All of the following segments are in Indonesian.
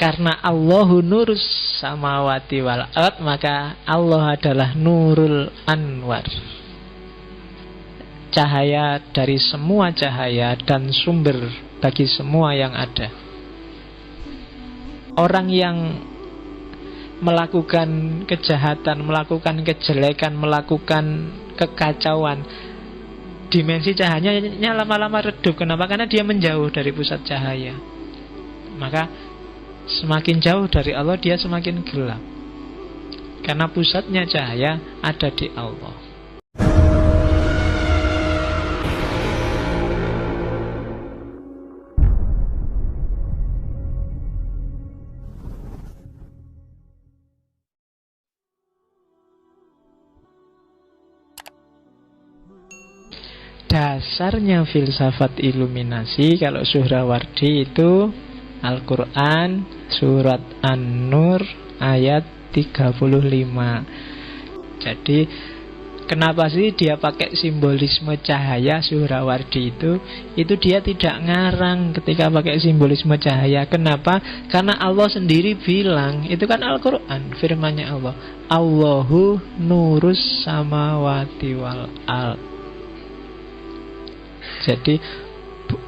Karena Allahu nurus samawati wal ard, maka Allah adalah nurul anwar, cahaya dari semua cahaya dan sumber bagi semua yang ada. Orang yang melakukan kejahatan, melakukan kejelekan, melakukan kekacauan, dimensi cahayanya lama-lama redup. Kenapa? Karena dia menjauh dari pusat cahaya. Maka semakin jauh dari Allah, dia semakin gelap. Karena pusatnya cahaya ada di Allah. Dasarnya filsafat iluminasi kalau Suhrawardi itu Al-Quran surat An-Nur ayat 35. Jadi kenapa sih dia pakai simbolisme cahaya Suhrawardi itu dia tidak ngarang ketika pakai simbolisme cahaya. Kenapa? Karena Allah sendiri bilang, itu kan Al-Quran, firman-Nya Allah, Allahu nurus samawati wal ard. Jadi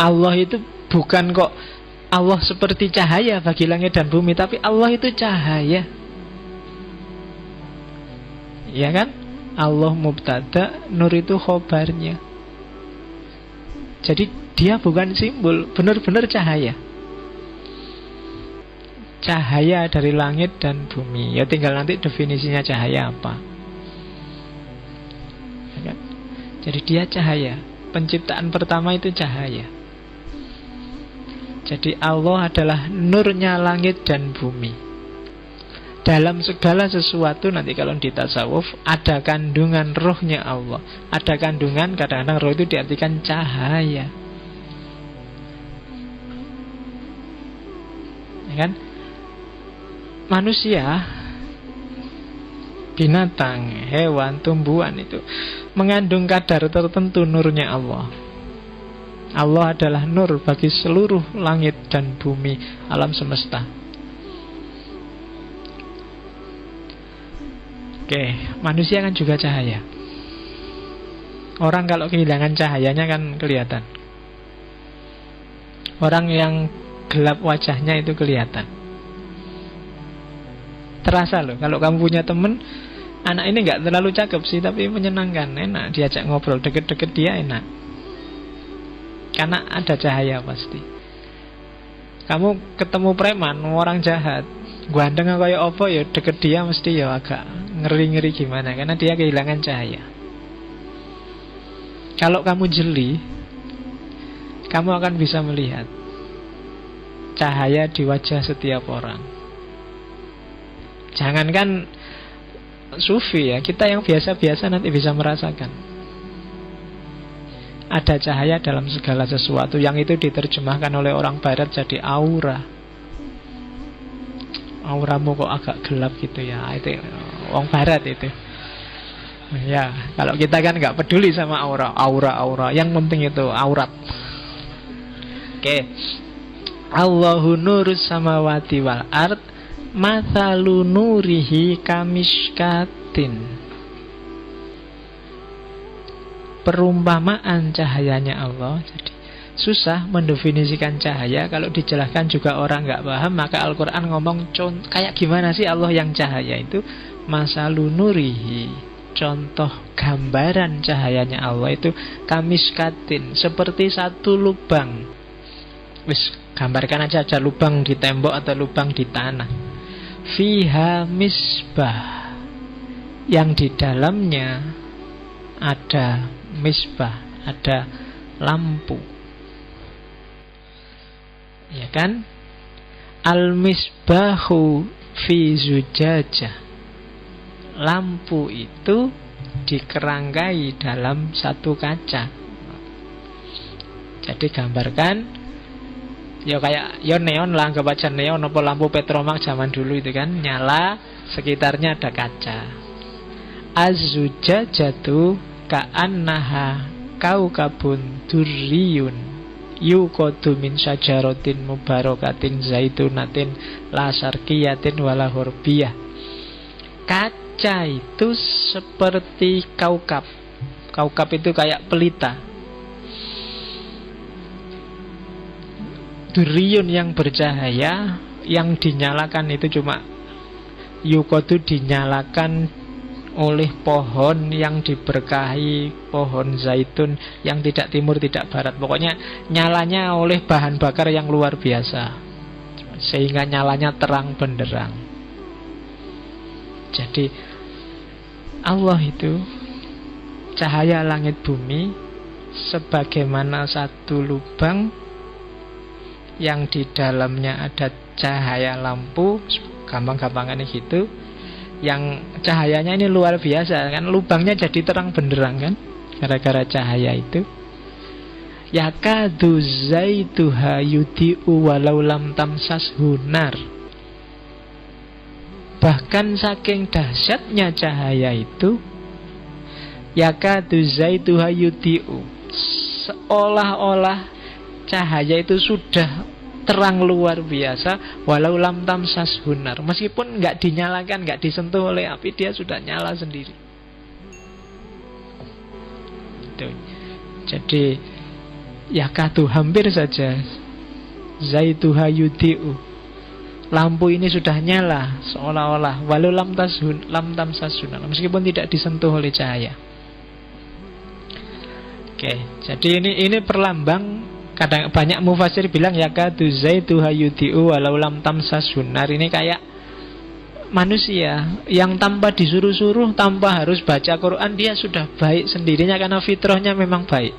Allah itu bukan kok Allah seperti cahaya bagi langit dan bumi, tapi Allah itu cahaya. Ya kan? Allah mubtada, nur itu khobarnya. Jadi dia bukan simbol, benar-benar cahaya. Cahaya dari langit dan bumi. Ya tinggal nanti definisinya cahaya apa. Ya kan? Jadi dia cahaya. Penciptaan pertama itu cahaya. Jadi Allah adalah nurnya langit dan bumi. Dalam segala sesuatu nanti kalau di tasawuf ada kandungan rohnya Allah. Ada kandungan, kadang-kadang roh itu diartikan cahaya. Ya kan? Manusia, binatang, hewan, tumbuhan itu mengandung kadar tertentu nurnya Allah. Allah adalah nur bagi seluruh langit dan bumi, alam semesta. Oke, manusia kan juga cahaya. Orang kalau kehilangan cahayanya kan kelihatan. Orang yang gelap wajahnya itu kelihatan. Terasa loh, kalau kamu punya temen, anak ini gak terlalu cakep sih, tapi menyenangkan, enak diajak ngobrol, deket-deket dia enak. Karena ada cahaya pasti. Kamu ketemu preman, orang jahat, gandeng kayak apa ya, deket dia mesti ya agak ngeri-ngeri gimana, karena dia kehilangan cahaya. Kalau kamu jeli, kamu akan bisa melihat cahaya di wajah setiap orang. Jangankan sufi ya, kita yang biasa-biasa nanti bisa merasakan ada cahaya dalam segala sesuatu, yang itu diterjemahkan oleh orang barat jadi aura. Auramu kok agak gelap gitu ya, itu orang barat itu. Ya, kalau kita kan nggak peduli sama aura, yang penting itu aurat. Oke. Allahu nurus samawati wal ard, mathalu nurihi kamishkatin. Perumpamaan cahayanya Allah. Jadi susah mendefinisikan cahaya. Kalau dijelaskan juga orang nggak paham, maka Al-Quran ngomong kayak gimana sih Allah yang cahaya itu. Masalu nurihi, contoh gambaran cahayanya Allah itu kamishkatin, seperti satu lubang. Wis, gambarkan aja lubang di tembok atau lubang di tanah. Fiha misbah, yang di dalamnya ada misbah, ada lampu. Ya kan? Al-misbahu fi zujajah. Lampu itu dikerangkai dalam satu kaca. Jadi gambarkan ya kayak ya neon lah, anggap aja neon apa lampu petromak zaman dulu itu kan, nyala, sekitarnya ada kaca. Az-zujajatu ka'annaha kaukabun durriyun yuqadu min syajaratin mubarakatin zaitunatin la syarqiyatin wala hurbiyah. Kaca itu seperti kaukab. Kaukab itu kayak pelita. Duriyun yang bercahaya, yang dinyalakan itu cuma yuqadu, dinyalakan oleh pohon yang diberkahi, pohon zaitun yang tidak timur tidak barat. Pokoknya nyalanya oleh bahan bakar yang luar biasa, sehingga nyalanya terang benderang. Jadi Allah itu cahaya langit bumi sebagaimana satu lubang yang di dalamnya ada cahaya lampu, gampang-gampangannya gitu. Yang cahayanya ini luar biasa kan, lubangnya jadi terang benderang kan, gara-gara cahaya itu. Yakadu zaituha yudi'u walau lam tamsashu nar. Bahkan saking dahsyatnya cahaya itu, yakadu zaituha yudi'u, seolah-olah cahaya itu sudah terang luar biasa, walau lam tamsashu nar, meskipun nggak dinyalakan, nggak disentuh oleh api, dia sudah nyala sendiri. Tuh. Jadi yakadu, hampir saja, zaituha yudi'u, lampu ini sudah nyala seolah-olah, walau lam tamsashu nar, meskipun tidak disentuh oleh cahaya. Oke, jadi ini perlambang. Kadang banyak mufasir bilang yakadu zaituha yudi'u walau lam tamsashu nar. Ini kayak manusia yang tanpa disuruh-suruh, tanpa harus baca Quran, dia sudah baik sendirinya karena fitrahnya memang baik.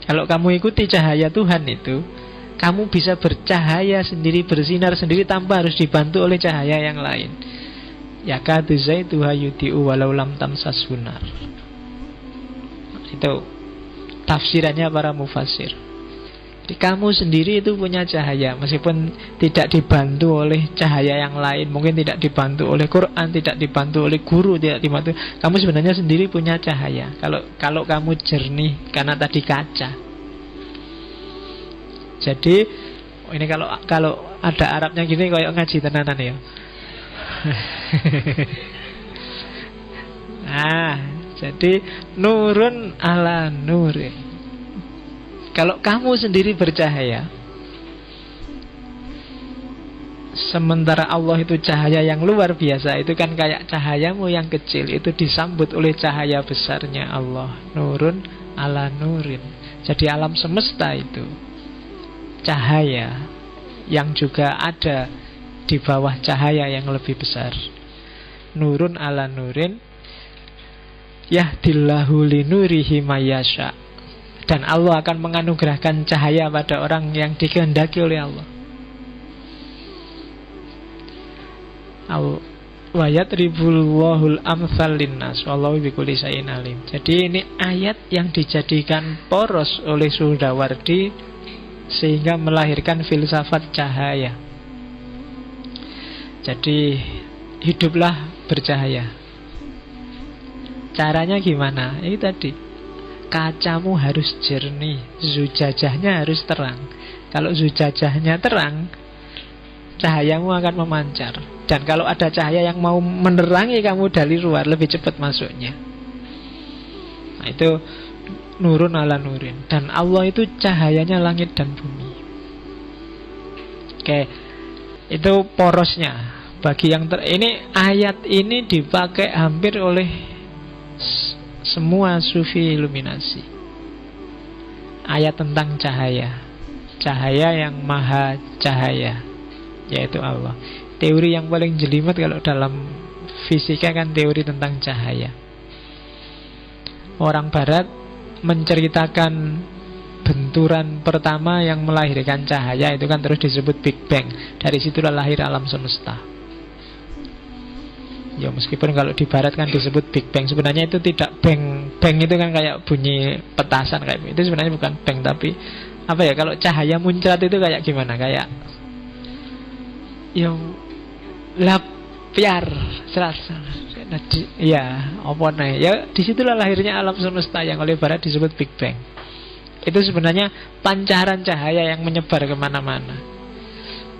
Kalau kamu ikuti cahaya Tuhan itu, kamu bisa bercahaya sendiri, bersinar sendiri tanpa harus dibantu oleh cahaya yang lain. Yakadu zaituha yudi'u walau lam tamsashu nar. Itu tafsirannya para mufasir. Jadi kamu sendiri itu punya cahaya, meskipun tidak dibantu oleh cahaya yang lain, mungkin tidak dibantu oleh Quran, tidak dibantu oleh guru, tidak dibantu. Kamu sebenarnya sendiri punya cahaya. Kalau kamu jernih, karena tadi kaca. Jadi ini kalau ada Arabnya gini, kayak ngaji tenanan ya. Jadi nurun ala nurin. Kalau kamu sendiri bercahaya, sementara Allah itu cahaya yang luar biasa, itu kan kayak cahayamu yang kecil itu disambut oleh cahaya besarnya Allah. Nurun ala nurin. Jadi alam semesta itu cahaya yang juga ada di bawah cahaya yang lebih besar. Nurun ala nurin, yahdillahu linurihi mayasya. Dan Allah akan menganugerahkan cahaya pada orang yang dikehendaki oleh Allah. Wa yadribullahu al-amthal linnas wallahu bikulli syai'in alim. Jadi ini ayat yang dijadikan poros oleh Suhrawardi sehingga melahirkan filsafat cahaya. Jadi hiduplah bercahaya. Caranya gimana? Ini tadi, kacamu harus jernih, zujajahnya harus terang. Kalau zujajahnya terang, cahayamu akan memancar. Dan kalau ada cahaya yang mau menerangi kamu dari luar, lebih cepat masuknya. Nah, itu nurun ala nurin. Dan Allah itu cahayanya langit dan bumi. Oke, itu porosnya. Bagi yang ini ayat ini dipakai hampir oleh semua sufi iluminasi. Ayat tentang cahaya, cahaya yang maha cahaya, yaitu Allah. Teori yang paling jelimet kalau dalam fisika kan teori tentang cahaya. Orang barat menceritakan benturan pertama yang melahirkan cahaya, itu kan terus disebut Big Bang. Dari situlah lahir alam semesta. Ya meskipun kalau di barat kan disebut Big Bang, sebenarnya itu tidak bang. Bang itu kan kayak bunyi petasan kayak itu, sebenarnya bukan bang, tapi apa ya, kalau cahaya muncrat itu kayak gimana, kayak yang lapiar serasa. Ya, apa nih? Ya disitulah lahirnya alam semesta yang oleh barat disebut Big Bang. Itu sebenarnya pancaran cahaya yang menyebar kemana-mana.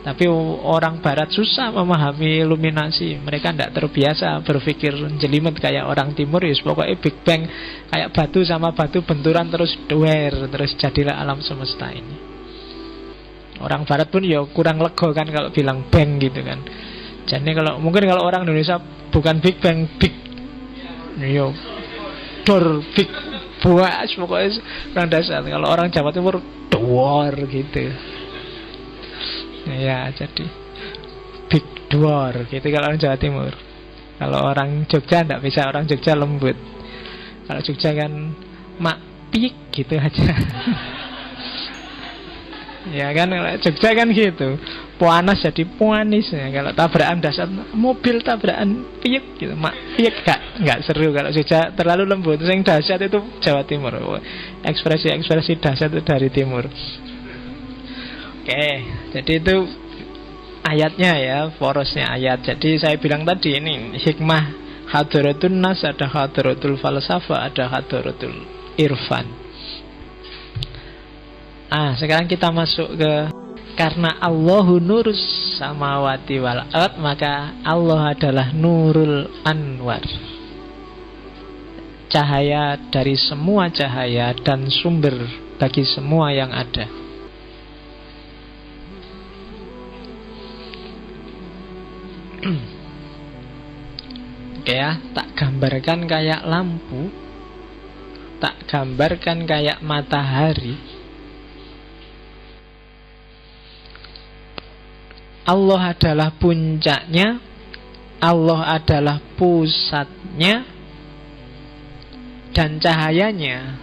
Tapi orang barat susah memahami iluminasi. Mereka tidak terbiasa berpikir jelimet kayak orang timur. Pokoknya Big Bang, kayak batu sama batu benturan terus duer, terus jadilah alam semesta ini. Orang barat pun ya kurang lego kan kalau bilang bang gitu kan. Jadi mungkin kalau orang Indonesia bukan Big Bang, big yo dor big buas, pokoknya orang dasar. Kalau orang Jawa Timur dor gitu. Ya, jadi big door gitu kalau orang Jawa Timur. Kalau orang Jogja enggak bisa, orang Jogja lembut. Kalau Jogja kan mak pik gitu aja. Ya kan, kalau Jogja kan gitu. Puanas jadi puanis ya. Kalau tabrakan dasar mobil tabrakan pik gitu, mak pik enggak seru. Kalau Jogja terlalu lembut. Yang dahsyat itu Jawa Timur. Ekspresi-ekspresi dahsyat itu dari timur. Oke, jadi itu ayatnya ya, porosnya ayat. Jadi saya bilang tadi ini hikmah hadratun nas, ada hadratul falsafah, ada hadratul irfan. Sekarang kita masuk ke karena Allahu nurus samawati wal ard, maka Allah adalah nurul anwar. Cahaya dari semua cahaya dan sumber bagi semua yang ada. Oke ya, tak gambarkan kayak lampu, tak gambarkan kayak matahari. Allah adalah puncaknya, Allah adalah pusatnya, dan cahayanya,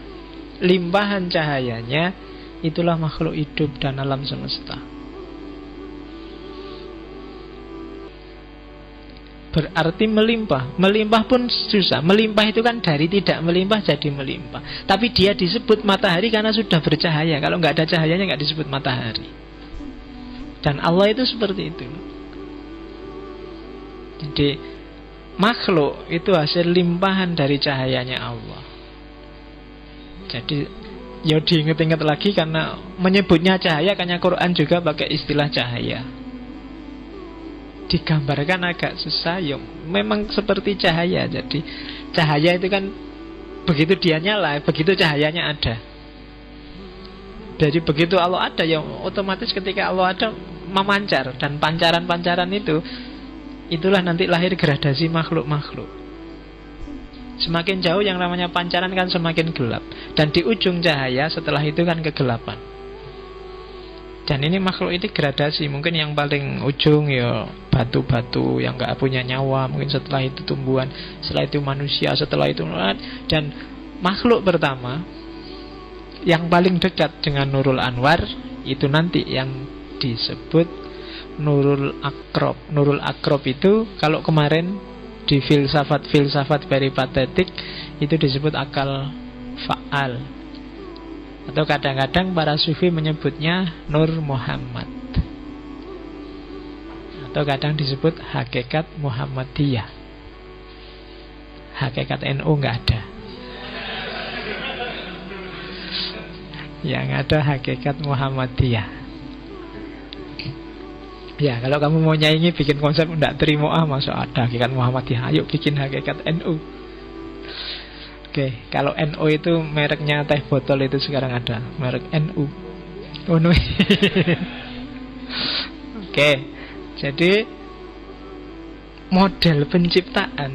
limpahan cahayanya, itulah makhluk hidup dan alam semesta. Berarti melimpah. Melimpah pun susah. Melimpah itu kan dari tidak melimpah jadi melimpah. Tapi dia disebut matahari karena sudah bercahaya. Kalau nggak ada cahayanya nggak disebut matahari. Dan Allah itu seperti itu. Jadi makhluk itu hasil limpahan dari cahayanya Allah. Jadi ya diingat-ingat lagi, karena menyebutnya cahaya, karena Quran juga pakai istilah cahaya. Digambarkan agak susah, ya memang seperti cahaya. Jadi cahaya itu kan begitu dia nyala, begitu cahayanya ada. Jadi begitu Allah ada, ya otomatis ketika Allah ada memancar. Dan pancaran-pancaran itu, itulah nanti lahir gradasi makhluk-makhluk. Semakin jauh yang namanya pancaran kan semakin gelap. Dan di ujung cahaya setelah itu kan kegelapan. Dan ini makhluk ini gradasi. Mungkin yang paling ujung ya batu-batu yang gak punya nyawa. Mungkin setelah itu tumbuhan, setelah itu manusia, setelah itu. Dan makhluk pertama yang paling dekat dengan Nurul Anwar, itu nanti yang disebut Nurul Akrob. Nurul Akrob itu kalau kemarin di filsafat peripatetik itu disebut akal fa'al. Atau kadang-kadang para sufi menyebutnya Nur Muhammad, atau kadang disebut hakikat Muhammadiyah. Hakikat NU nggak ada. Yang ada hakikat Muhammadiyah. Ya, kalau kamu mau nyanyi bikin konsep nggak terima, masuk ada hakikat Muhammadiyah, ayo bikin hakikat NU. Oke, kalau NU itu mereknya teh botol itu sekarang ada merek NU. Oh no. Oke, jadi model penciptaan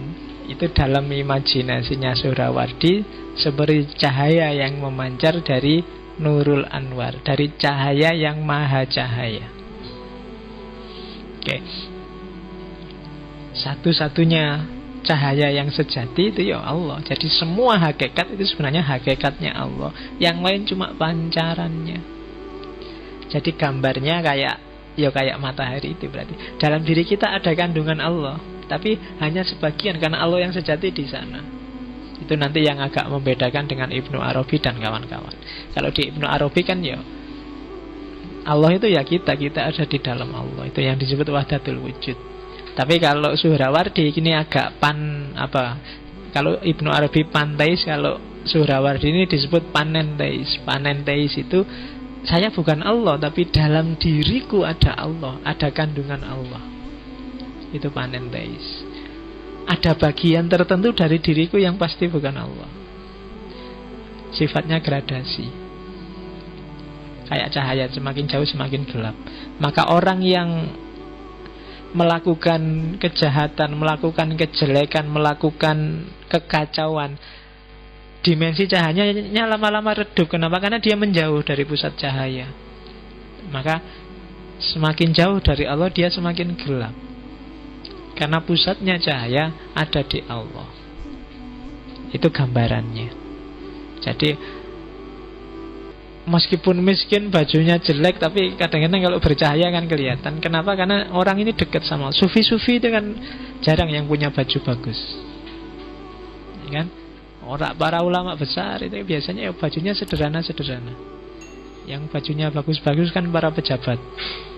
itu dalam imajinasinya Suhrawardi seperti cahaya yang memancar dari Nurul Anwar, dari cahaya yang maha cahaya. Oke, satu-satunya cahaya yang sejati itu ya Allah. Jadi semua hakikat itu sebenarnya hakikatnya Allah. Yang lain cuma pancarannya. Jadi gambarnya kayak matahari itu berarti. Dalam diri kita ada kandungan Allah, tapi hanya sebagian karena Allah yang sejati di sana. Itu nanti yang agak membedakan dengan Ibnu Arabi dan kawan-kawan. Kalau di Ibnu Arabi kan ya Allah itu ya kita ada di dalam Allah. Itu yang disebut wahdatul wujud. Tapi kalau Suhrawardi ini agak Kalau Ibnu Arabi panteis, kalau Suhrawardi ini disebut panenteis. Panenteis itu saya bukan Allah, tapi dalam diriku ada Allah, ada kandungan Allah. Itu panenteis. Ada bagian tertentu dari diriku yang pasti bukan Allah. Sifatnya gradasi. Kayak cahaya, semakin jauh semakin gelap. Maka orang yang melakukan kejahatan, melakukan kejelekan, melakukan kekacauan, dimensi cahayanya lama-lama redup. Kenapa? Karena dia menjauh dari pusat cahaya. Maka semakin jauh dari Allah, dia semakin gelap. Karena pusatnya cahaya ada di Allah. Itu gambarannya. Jadi meskipun miskin, bajunya jelek, tapi kadang-kadang kalau bercahaya kan kelihatan. Kenapa? Karena orang ini dekat sama Allah. Sufi-sufi itu kan jarang yang punya baju bagus, ya kan? Orang para ulama besar itu biasanya bajunya sederhana-sederhana. Yang bajunya bagus-bagus kan para pejabat,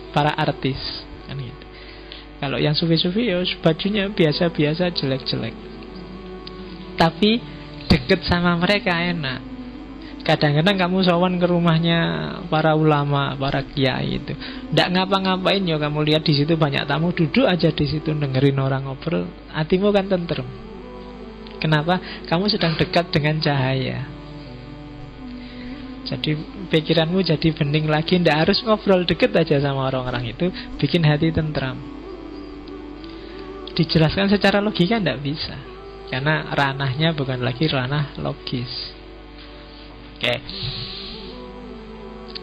para artis, kan gitu. Kalau yang sufi-sufi ya bajunya biasa-biasa, jelek-jelek. Tapi deket sama mereka enak. Kadang-kadang kamu sowan ke rumahnya para ulama, para kiai itu, ndak ngapa-ngapain ya, kamu lihat di situ banyak tamu, duduk aja di situ dengerin orang ngobrol, hatimu kan tentrem. Kenapa? Kamu sedang dekat dengan cahaya. Jadi pikiranmu jadi bening lagi, ndak harus ngobrol, deket aja sama orang-orang itu, bikin hati tentram. Dijelaskan secara logika ndak bisa, karena ranahnya bukan lagi ranah logis. Oke.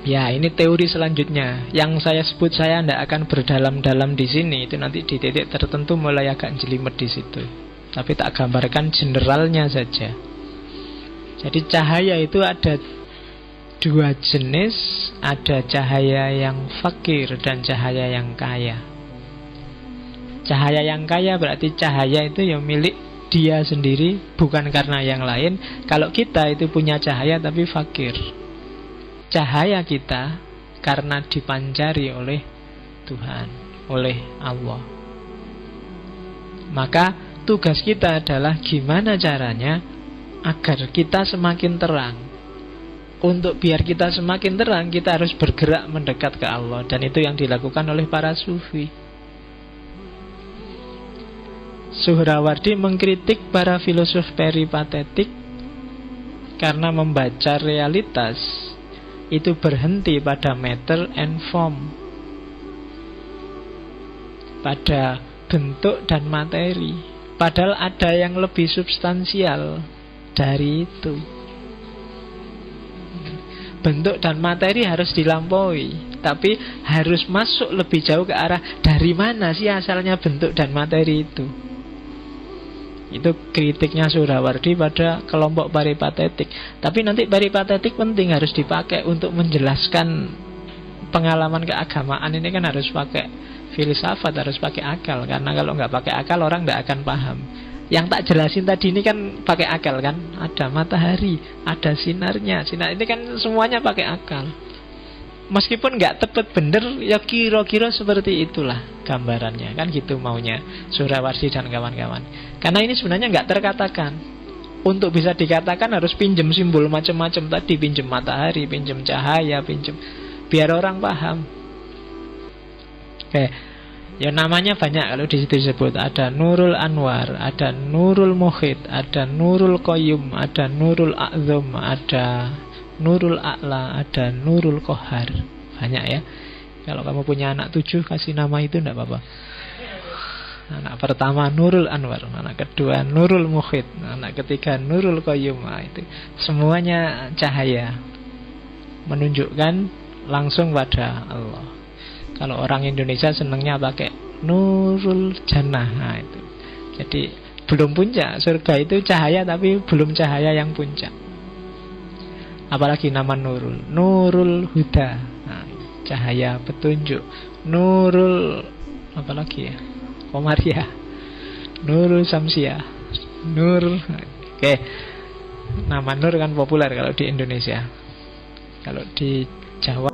Ya, ini teori selanjutnya. Yang saya sebut saya tidak akan berdalam-dalam di sini. Itu nanti di titik tertentu mulai agak jelimet di situ. Tapi tak gambarkan generalnya saja. Jadi cahaya itu ada dua jenis. Ada cahaya yang fakir dan cahaya yang kaya. Cahaya yang kaya berarti cahaya itu yang milik dia sendiri, bukan karena yang lain. Kalau kita itu punya cahaya tapi fakir. Cahaya kita karena dipanjari oleh Tuhan, oleh Allah. Maka tugas kita adalah gimana caranya agar kita semakin terang. Untuk biar kita semakin terang, kita harus bergerak mendekat ke Allah. Dan itu yang dilakukan oleh para sufi. Suhrawardi mengkritik para filosof peripatetik karena membaca realitas itu berhenti pada matter and form, pada bentuk dan materi. Padahal ada yang lebih substansial dari itu. Bentuk dan materi harus dilampaui, tapi harus masuk lebih jauh ke arah dari mana sih asalnya bentuk dan materi itu. Itu kritiknya Suhrawardi pada kelompok peripatetik. Tapi nanti peripatetik penting, harus dipakai untuk menjelaskan pengalaman keagamaan ini, kan harus pakai filsafat, harus pakai akal. Karena kalau nggak pakai akal orang nggak akan paham. Yang tak jelasin tadi ini kan pakai akal kan. Ada matahari, ada sinarnya. Sinar ini kan semuanya pakai akal. Meskipun nggak tepat bener, ya kira-kira seperti itulah gambarannya. Kan gitu maunya Suhrawardi dan kawan-kawan. Karena ini sebenarnya nggak terkatakan. Untuk bisa dikatakan harus pinjem simbol macam-macam tadi. Pinjem matahari, pinjem cahaya, pinjem, biar orang paham. Oke. Ya namanya banyak kalau di situ disebut. Ada Nurul Anwar, ada Nurul Muhid, ada Nurul Qayyum, ada Nurul A'zam, ada Nurul A'la, ada Nurul Kohar. Banyak ya. Kalau kamu punya anak 7, kasih nama itu enggak apa-apa. Anak pertama Nurul Anwar, anak kedua Nurul Muhid, anak ketiga Nurul Qayyum. Itu semuanya cahaya, menunjukkan langsung pada Allah. Kalau orang Indonesia senangnya pakai Nurul Jannah. Itu. Jadi belum puncak. Surga itu cahaya tapi belum cahaya yang puncak. Apalagi nama Nurul, Nurul Huda, nah, cahaya petunjuk. Nurul apalagi ya, Komariah, Nurul Samsiah, Nur. Oke, nama Nur kan populer kalau di Indonesia. Kalau di Jawa